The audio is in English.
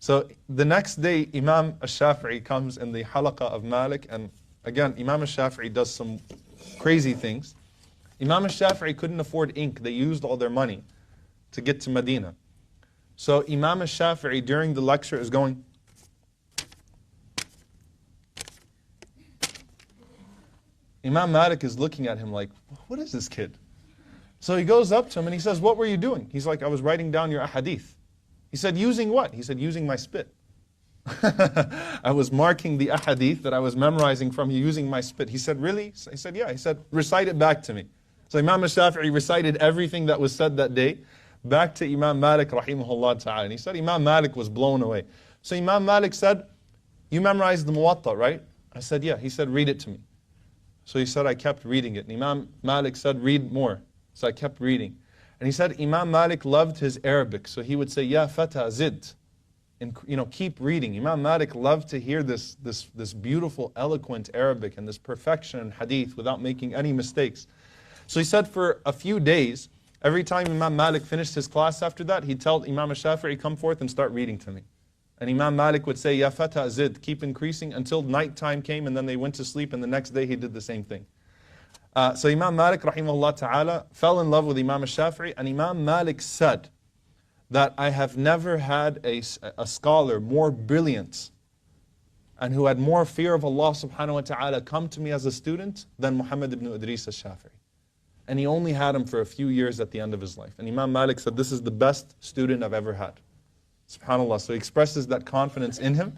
So the next day, Imam Shafi comes in the halaqah of Malik, and again, Imam Shafi does some crazy things. Imam Shafi couldn't afford ink. They used all their money to get to Medina. So Imam Shafi during the lecture is going, Imam Malik is looking at him like, what is this kid? So he goes up to him and he says, what were you doing? He's like, I was writing down your hadith. He said, using what? He said, using my spit. I was marking the ahadith that I was memorizing from you using my spit. He said, really? He said, yeah. He said, recite it back to me. So Imam Shafi'i recited everything that was said that day back to Imam Malik rahimahullah ta'ala. And he said, Imam Malik was blown away. So Imam Malik said, you memorized the Muwatta, right? I said, yeah. He said, read it to me. So he said, I kept reading it. And Imam Malik said, read more. So I kept reading. And he said Imam Malik loved his Arabic, so he would say, Ya fata zid, and keep reading. Imam Malik loved to hear this beautiful, eloquent Arabic and this perfection in hadith without making any mistakes. So he said for a few days, every time Imam Malik finished his class after that, he'd tell Imam Shafi'i, come forth and start reading to me. And Imam Malik would say, Ya fata zid, keep increasing until nighttime came, and then they went to sleep, and the next day he did the same thing. So Imam Malik rahimahullah ta'ala fell in love with Imam Shafi'i, and Imam Malik said that I have never had a scholar more brilliant and who had more fear of Allah subhanahu wa ta'ala come to me as a student than Muhammad ibn Idris al-Shafi'i. And he only had him for a few years at the end of his life. And Imam Malik said, this is the best student I've ever had. SubhanAllah. So he expresses that confidence in him.